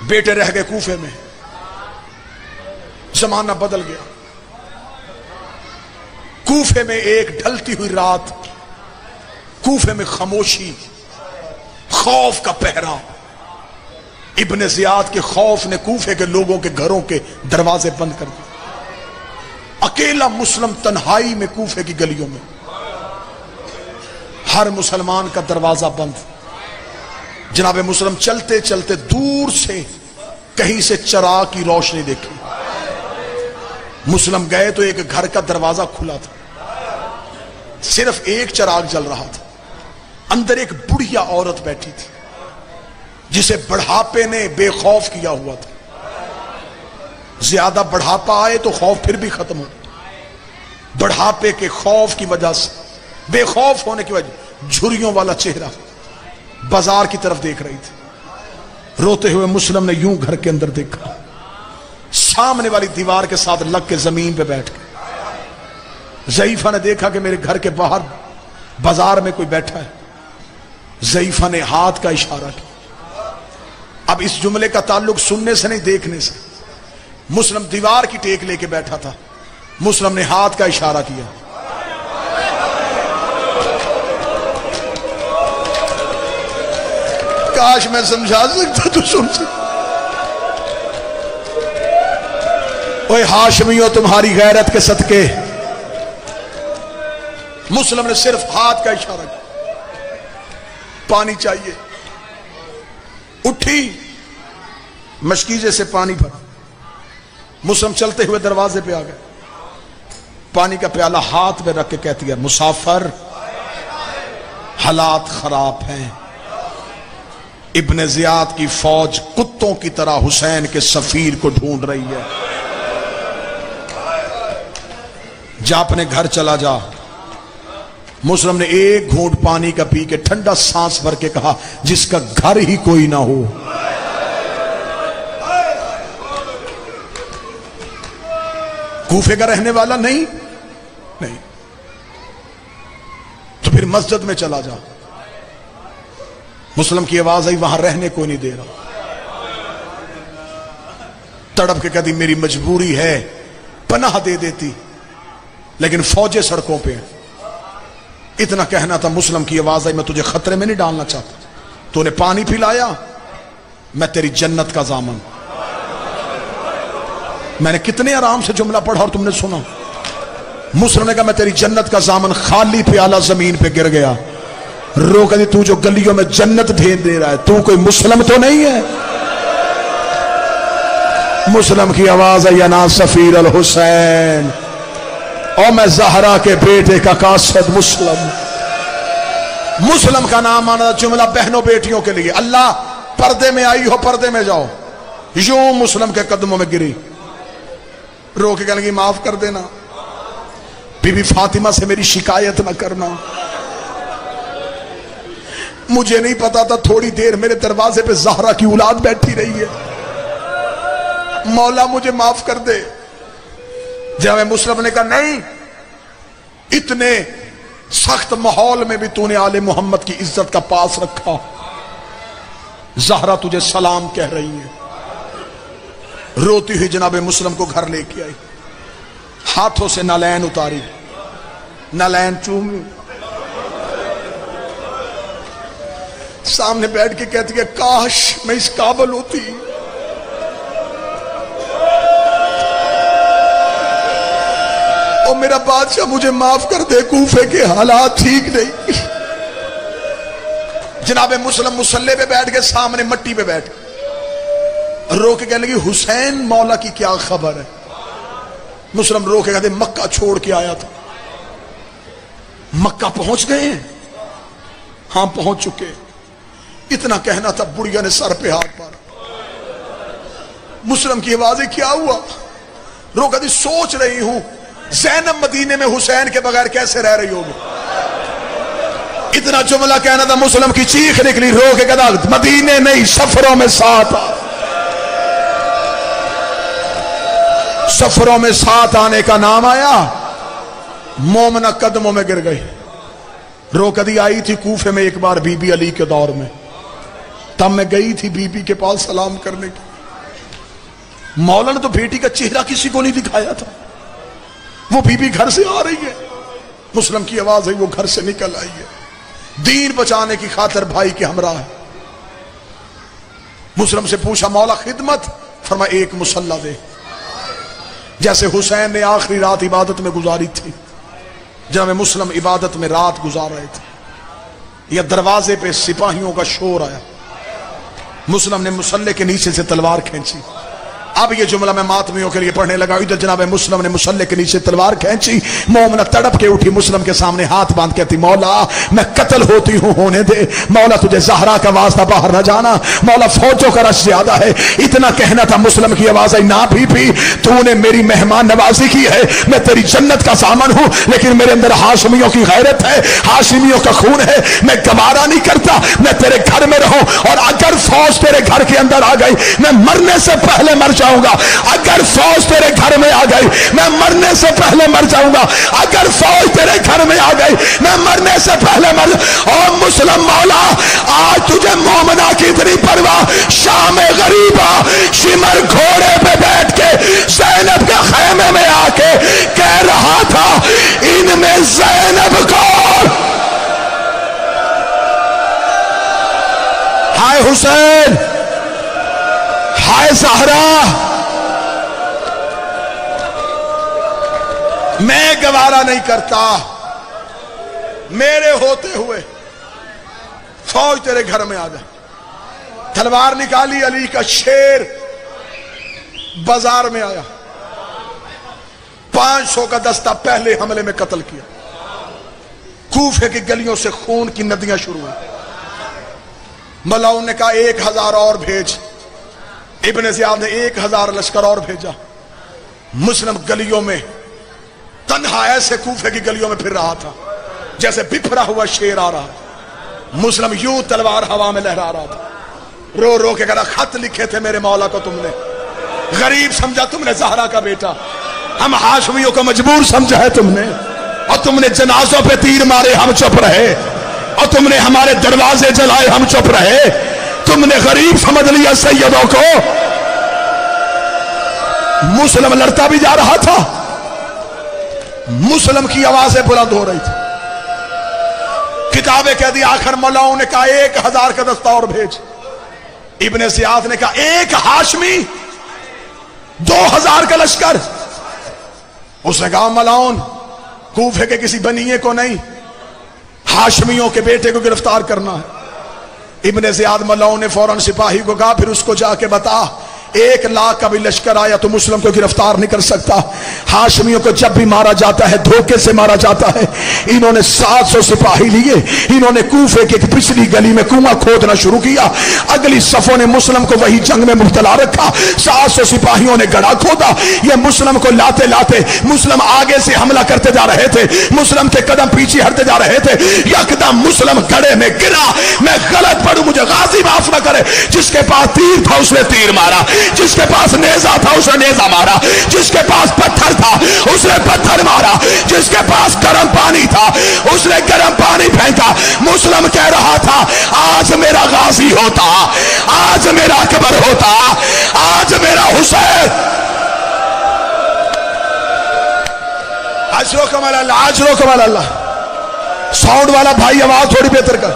بیٹے رہ گئے کوفے میں، زمانہ بدل گیا۔ کوفے میں ایک ڈھلتی ہوئی رات، کوفے میں خاموشی، خوف کا پہرا۔ ابن زیاد کے خوف نے کوفے کے لوگوں کے گھروں کے دروازے بند کر دیے۔ اکیلا مسلم تنہائی میں کوفے کی گلیوں میں، ہر مسلمان کا دروازہ بند۔ جناب مسلم چلتے چلتے دور سے کہیں سے چراغ کی روشنی دیکھی۔ مسلم گئے تو ایک گھر کا دروازہ کھلا تھا، صرف ایک چراغ جل رہا تھا۔ اندر ایک بڑھیا عورت بیٹھی تھی جسے بڑھاپے نے بے خوف کیا ہوا تھا۔ زیادہ بڑھاپا آئے تو خوف پھر بھی ختم ہو، بڑھاپے کے خوف کی وجہ سے، بے خوف ہونے کی وجہ، جھریوں والا چہرہ بازار کی طرف دیکھ رہی تھی۔ روتے ہوئے مسلم نے یوں گھر کے اندر دیکھا، سامنے والی دیوار کے ساتھ لگ کے زمین پہ بیٹھ گئے۔ ضعیفہ نے دیکھا کہ میرے گھر کے باہر بازار میں کوئی بیٹھا ہے۔ ضعیفہ نے ہاتھ کا اشارہ کیا۔ اب اس جملے کا تعلق سننے سے نہیں، دیکھنے سے۔ مسلم دیوار کی ٹیک لے کے بیٹھا تھا، مسلم نے ہاتھ کا اشارہ کیا۔ کاش میں سمجھا سکتا تو سن سکتا۔ اوے ہاشمیوں تمہاری غیرت کے صدقے، مسلم نے صرف ہاتھ کا اشارہ کیا۔ پانی چاہیے، اٹھی، مشکیزے سے پانی بھرا۔ مسلم چلتے ہوئے دروازے پہ آ گئے، پانی کا پیالہ ہاتھ میں رکھ کے کہتی ہے، مسافر حالات خراب ہیں، ابن زیاد کی فوج کتوں کی طرح حسین کے سفیر کو ڈھونڈ رہی ہے، جا اپنے گھر چلا جا۔ مسلم نے ایک گھونٹ پانی کا پی کے ٹھنڈا سانس بھر کے کہا، جس کا گھر ہی کوئی نہ ہو۔ کوفے کا رہنے والا نہیں تو پھر مسجد میں چلا جا۔ مسلم کی آواز آئی، وہاں رہنے کوئی نہیں دے رہا۔ تڑپ کے کہتی، میری مجبوری ہے، پناہ دے دیتی، لیکن فوجیں سڑکوں پہ ہیں۔ اتنا کہنا تھا، مسلم کی آواز آئی، میں تجھے خطرے میں نہیں ڈالنا چاہتا، تو نے پانی پلایا، میں تیری جنت کا ضامن۔ میں نے کتنے آرام سے جملہ پڑھا اور تم نے سنا۔ مسلم نے کہا، میں تیری جنت کا ضامن۔ خالی پیالہ زمین پہ گر گیا۔ رو کہتی، تو جو گلیوں میں جنت بھیج دے رہا ہے، تو کوئی مسلم تو نہیں ہے؟ مسلم کی آواز آئی، انا سفیر الحسین، اور میں زہرا کے بیٹے کا قاصد مسلم۔ مسلم کا نام آنا جملہ بہنوں بیٹیوں کے لیے، اللہ پردے میں آئی ہو پردے میں جاؤ۔ یوں مسلم کے قدموں میں گری، رو کے کہنے لگی، معاف کر دینا، بی بی فاطمہ سے میری شکایت نہ کرنا، مجھے نہیں پتا تھا تھوڑی دیر میرے دروازے پہ زہرا کی اولاد بیٹھی رہی ہے، مولا مجھے معاف کر دے۔ جناب مسلم نے کہا، نہیں، اتنے سخت ماحول میں بھی تو نے آل محمد کی عزت کا پاس رکھا، زہرا تجھے سلام کہہ رہی ہے۔ روتی ہوئی جناب مسلم کو گھر لے کے آئی، ہاتھوں سے نالین اتاری، نالین چومی، سامنے بیٹھ کے کہتی ہے، کاش میں اس قابل ہوتی، اور میرا بادشاہ مجھے معاف کر دے، کوفے کے حالات ٹھیک نہیں۔ جناب مسلم مصلی پہ بیٹھ کے سامنے مٹی پہ بیٹھ رو کے کہنے لگی، حسین مولا کی کیا خبر ہے؟ مسلم رو کے کہتے، مکہ چھوڑ کے آیا تھا۔ مکہ پہنچ گئے ہیں؟ ہاں پہنچ چکے۔ اتنا کہنا تھا، بڑھیا نے سر پہ ہاتھ مارا۔ مسلم کی آوازیں، کیا ہوا؟ رو کہتی، سوچ رہی ہوں زینب مدینے میں حسین کے بغیر کیسے رہ رہی ہوگی۔ اتنا جملہ کہنا تھا، مسلم کی چیخ نکلی، رو کے کہتا، مدینے نہیں سفروں میں ساتھ آ۔ سفروں میں ساتھ آنے کا نام آیا، مومنہ قدموں میں گر گئی۔ رو کدی آئی تھی کوفے میں ایک بار بی بی علی کے دور میں، تب میں گئی تھی بی بی کے پاس سلام کرنے کی۔ मौला ने तो बेटी का चेहरा किसी को नहीं दिखाया था। वो बीबी घर से आ रही है, मुस्लिम की आवाज है, वो घर से निकल आई है, दीन बचाने की खातिर भाई के हमरा है। मुस्लिम से पूछा मौला खिदमत, फरमा एक मुसल्ला दे। जैसे हुसैन ने आखिरी रात इबादत में गुजारी थी, जनाब मुस्लिम इबादत में रात गुजार रहे थे, यह दरवाजे पे सिपाहियों का शोर आया। मुस्लिम ने मुसल्ले के नीचे से तलवार खींची। अब ये जुमला मैं मातमियों के लिए पढ़ने लगा। इधर जनाब मुस्लिम ने मुसल्ले के नीचे तलवार खींची, मोमना तड़प के उठी, मुस्लिम के सामने हाथ बांध कहती मौला मैं कत्ल होती हूं, होने दे मौला, तुझे ज़हरा का वास्ता बाहर न जाना मौला, फौजों का रश ज्यादा है। इतना कहना था, मुस्लिम की आवाज आई ना बीबी, तूने मेरी मेहमान नवाजी की है, मैं तेरी जन्नत का सामान हूं, लेकिन मेरे अंदर हाशमियों की गैरत है, हाशिमियों का खून है, मैं गवारा नहीं करता मैं तेरे घर में रहूं, और अगर फौज तेरे घर के अंदर आ गई मैं मरने से पहले मर जाऊंगा। अगर फौज तेरे घर में आ गई मैं मरने से पहले मर जाऊंगा। अगर फौज तेरे घर में आ गई मैं मरने से पहले मर। और मुस्लिम मौला आज तुझे मोमना की इतनी परवाह, शाम गरीबा शिमर घोड़े पे बैठ के ज़ैनब के खैमे में आके कह रहा था इनमें ज़ैनब कौन। हाय हुसैन, हाय ज़हरा, मैं गवारा नहीं करता मेरे होते हुए फौज तेरे घर में आ जाए। तलवार निकाली, अली का शेर बाजार में आया, 500 का दस्ता पहले हमले में कत्ल किया। कूफे की गलियों से खून की नदियां शुरू हुई। मलाउन ने कहा 1000 और भेज। इब्ने ज़ियाद ने 1000 लश्कर और भेजा। मुस्लिम गलियों में तन्हा ऐसे कूफे की गलियों में फिर रहा था जैसे बिफरा हुआ शेर आ रहा। मुस्लिम यूं तलवार हवा में लहरा रहा था, रो रो के कहा खत लिखे थे मेरे मौला को तुमने, गरीब समझा तुमने ज़हरा का बेटा, हम हाशमियों को मजबूर समझा है तुमने, और तुमने जनाजों पे तीर मारे हम चुप रहे, और तुमने हमारे दरवाजे जलाए हम चुप रहे, तुमने गरीब समझ लिया सैयदों को। मुस्लिम लड़ता भी जा रहा था, मुस्लिम की आवाजें बुलंद हो रही थी। किताबें कह दी, आखिर मौलाओं ने कहा 1000 का दस्ता और भेज। इब्ने ज़ियाद ने कहा 1 हाशमी 2000 का लश्कर। उसने कहा मलाउन कूफे के किसी बनिए को नहीं, हाशमियों के बेटे को गिरफ्तार करना है। इब्ने ज़ियाद मलाउन ने फौरन सिपाही को कहा फिर उसको जाके बता 1 लाख का भी लश्कर आया तो मुस्लिम को गिरफ्तार नहीं कर सकता। हाशमियों को जब भी मारा जाता है धोखे से मारा जाता है। इन्होंने 700 सिपाही लिए, इन्होंने कूफे की पिछली गली में कुआं खोदना शुरू किया। अगली सफों ने मुस्लिम को वही जंग में मुब्तला रखा। 700 सिपाहियों ने गड़ा खोदा। ये मुस्लिम को लाते लाते मुस्लिम आगे से हमला करते जा रहे थे, मुस्लिम के कदम पीछे हटते जा रहे थे। यकदम मुस्लिम गड़े में गिरा। मैं गलत पढ़ूं मुझे गाजी माफ न करे। जिसके पास तीर था उसने तीर मारा, जिसके पास नेजा था उसने नेजा मारा, जिसके पास पत्थर था उसने पत्थर मारा, जिसके पास गर्म पानी था उसने गर्म पानी फेंका। मुस्लिम कह रहा था आज मेरा गाजी होता, आज मेरा अकबर होता, आज मेरा हुसैन। अजरो कमाल अल्लाह, अजरो कमाल अल्लाह। साउंड वाला भाई आवाज थोड़ी बेहतर कर।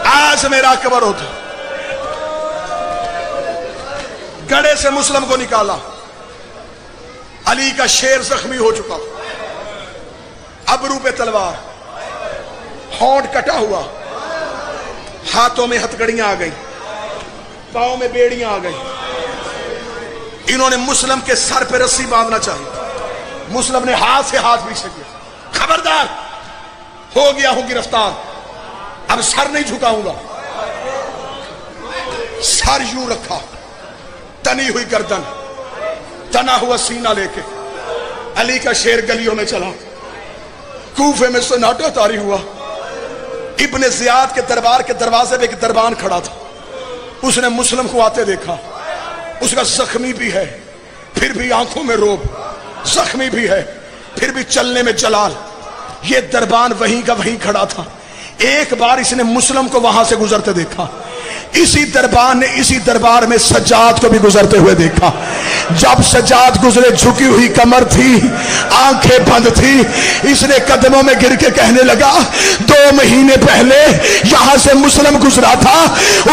आज मेरा अकबर होता। गड़े से मुस्लिम को निकाला। अली का शेर जख्मी हो चुका, अबरू पे तलवार, होंठ कटा हुआ, हाथों में हथकड़ियां आ गई, पांव में बेड़ियां आ गई। इन्होंने मुस्लिम के सर पे रस्सी बांधना चाहिए। मुस्लिम ने हाथ से हाथ पीछे किया। खबरदार, हो गया हूं गिरफ्तार, अब सर नहीं झुकाऊंगा। सर यूं रखा, तनी हुई गर्दन, तना हुआ सीना लेके अली का शेर गलियों में चला। कूफे में सन्नाटा तारी हुआ। इब्ने ज़ियाद के दरबार के दरवाजे पे एक दरबान खड़ा था। उसने मुस्लिम को आते देखा। उसका जख्मी भी है फिर भी आंखों में रोब, जख्मी भी है फिर भी चलने में जलाल। ये दरबान वहीं का वहीं खड़ा था। एक बार इसने मुस्लिम को वहां से गुजरते देखा। इसी दरबार ने इसी दरबार में सज्जाद को भी गुजरते हुए देखा। जब सज्जाद गुजरे झुकी हुई कमर थी, आंखें बंद थी, इसने कदमों में गिर के कहने लगा 2 महीने पहले यहां से मुस्लिम गुजरा था,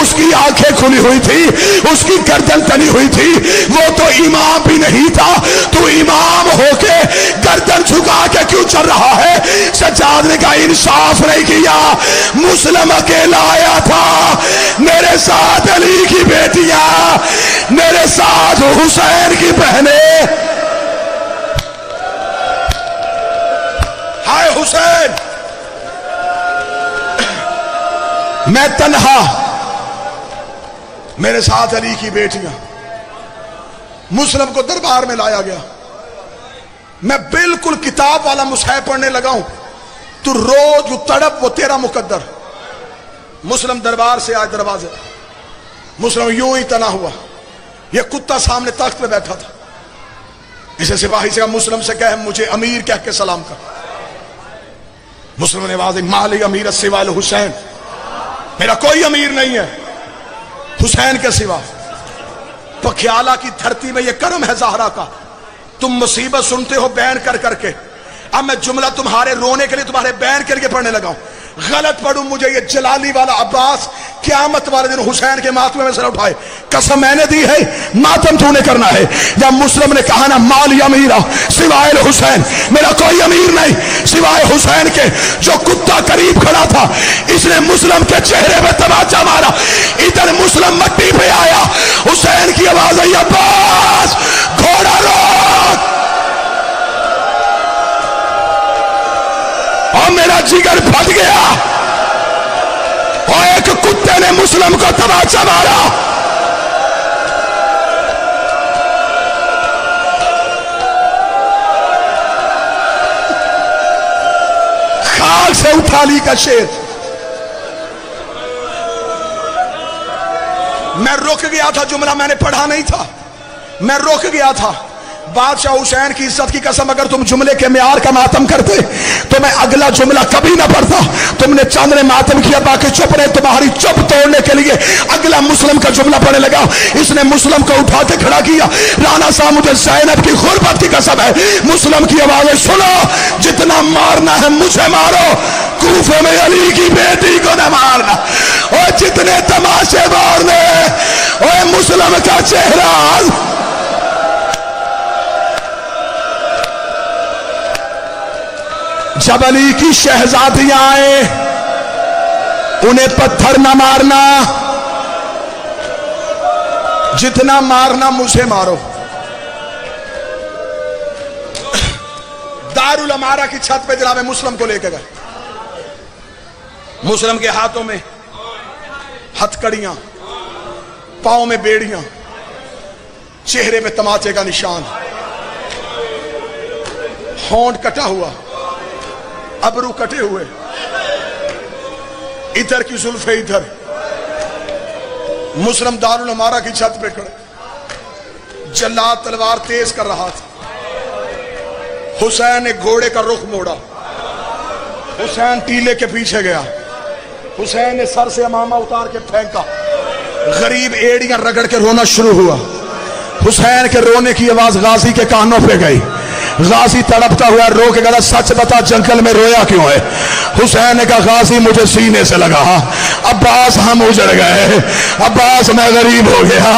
उसकी आंखें खुली हुई थी, उसकी गर्दन तनी हुई थी, वो तो इमाम भी नहीं था, तू इमाम होके गर्दन झुका के क्यों चल रहा है? सज्जाद ने कहा इंसाफ नहीं किया, मुस्लिम अकेला आया था, मेरे साथ अली की बेटियां, मेरे साथ हुसैन की बहनें। हाय हुसैन, मैं तन्हा, मेरे साथ अली की बेटियां। मुस्लिम को दरबार में लाया गया, मैं बिल्कुल किताब वाला मुसहफ पढ़ने लगा हूं, तू रोज तड़प वो तेरा मुकद्दर। मुस्लिम दरबार से आज दरवाजे, मुस्लिम यूं ही तना हुआ, ये कुत्ता सामने तख्त पे बैठा था। इसे सिपाही से कहा मुस्लिम से कह मुझे अमीर कह के सलाम कर। मुस्लिम ने आवाज माली अमीर सिवाल हुसैन, मेरा कोई अमीर नहीं है हुसैन के सिवा। पख्याला की धरती में ये करम है ज़हरा का, तुम मुसीबत सुनते हो बयान कर करके। अब मैं जुमला तुम्हारे रोने के लिए, तुम्हारे बयान के लिए पढ़ने लगा हूं। गलत पढ़ूं मुझे ये जलाली वाला अब्बास क़यामत वाले दिन हुसैन के मातमे में सर उठाए, कसम मैंने दी है मातम तूने करना है। जब मुस्लिम ने कहा ना माल अमीरा सिवाय हुसैन, मेरा कोई अमीर नहीं सिवाय हुसैन के। जो कुत्ता करीब खड़ा था, इसने मुस्लिम के चेहरे पे तमाचा मारा, इधर मुस्लिम मट्टी पे आया, हुसैन की आवाज आई अब्बास घोड़ा रोक, और मेरा जिगर फट गया। और एक कुत्ते ने मुस्लिम को तमाचा मारा। खाल से उठा ली का शेर। मैं रुक गया था, जुमला मैंने पढ़ा नहीं था, मैं रुक गया था। बादशाह हुसैन की इज्जत की कसम, अगर तुम जुमले के म्यार का मातम करते तो मैं अगला जुमला कभी ना पढ़ता। तुमने चंद ने मातम किया, बाकी चुप रहे। तुम्हारी चुप तोड़ने के लिए अगला मुस्लिम का जुमला पढ़ने लगा। इसने मुस्लिम को उठा के खड़ा किया। राणा साहब मुझे ज़ैनब की गुर्बत की कसम है, मुस्लिम की आवाज़ सुनो, जितना मारना है मुझे मारो, कूफे में अली की बेटी को न मारना। और जितने तमाशे मारने, और मुस्लिम का चेहरा जब अली की शहजादियां आए, उन्हें पत्थर न मारना, जितना मारना मुझे मारो। दारुल अमारा की छत पे जनाब मुस्लिम को लेकर गए। मुस्लिम के हाथों में हथकड़ियां, पांव में बेड़ियां, चेहरे पे तमाचे का निशान, होंठ कटा हुआ, अबरू कटे हुए, इधर की जुल्फे इधर। मुस्लिम दारुल अमारा की छत पे खड़े, जल्लाद तलवार तेज कर रहा था। हुसैन ने घोड़े का रुख मोड़ा, हुसैन टीले के पीछे गया, हुसैन ने सर से अमामा उतार के फेंका, गरीब एड़ियां रगड़ के रोना शुरू हुआ। हुसैन के रोने की आवाज गाजी के कानों पे गई। गाजी तड़पता हुआ रो के कहा सच बता जंगल में रोया क्यों है? हुसैन ने कहा गाजी मुझे सीने से लगा, अब्बास हम उजड़ गए, अब्बास मैं गरीब हो गया।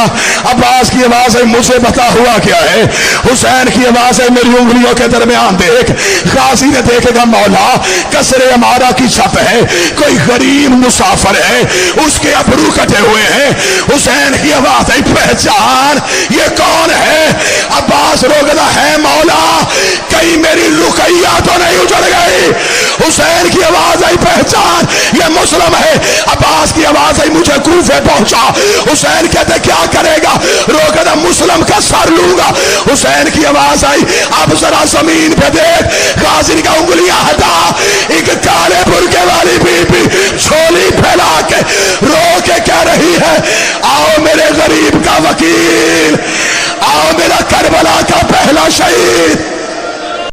अब्बास की आवाज है मुझे बता हुआ क्या है? हुसैन की आवाज है मेरी उंगलियों के दरमियान देख। गाजी ने देखेगा मौला कसरे अमारा की छत है, कोई गरीब मुसाफिर है, उसके अबरू कटे हुए हैं। हुसैन की आवाज है पहचान ये कौन है? अब्बास रोकता है मौला कहीं मेरी रुकैया तो नहीं उजड़ गई। हुसैन की आवाज आई पहचान ये मुस्लिम है। अब्बास की आवाज आई मुझे कूफे पहुंचा। हुसैन कहते क्या करेगा? रोकदा मुस्लिम का सर लूंगा। हुसैन की आवाज आई अब जरा जमीन पे देख। गाजी का उंगलियां हटा, एक काले बुर्के वाली बीबी झोली फैला के रो के कह रही है आओ मेरे गरीब का वकील, आओ मेरा करबला का पहला शहीद।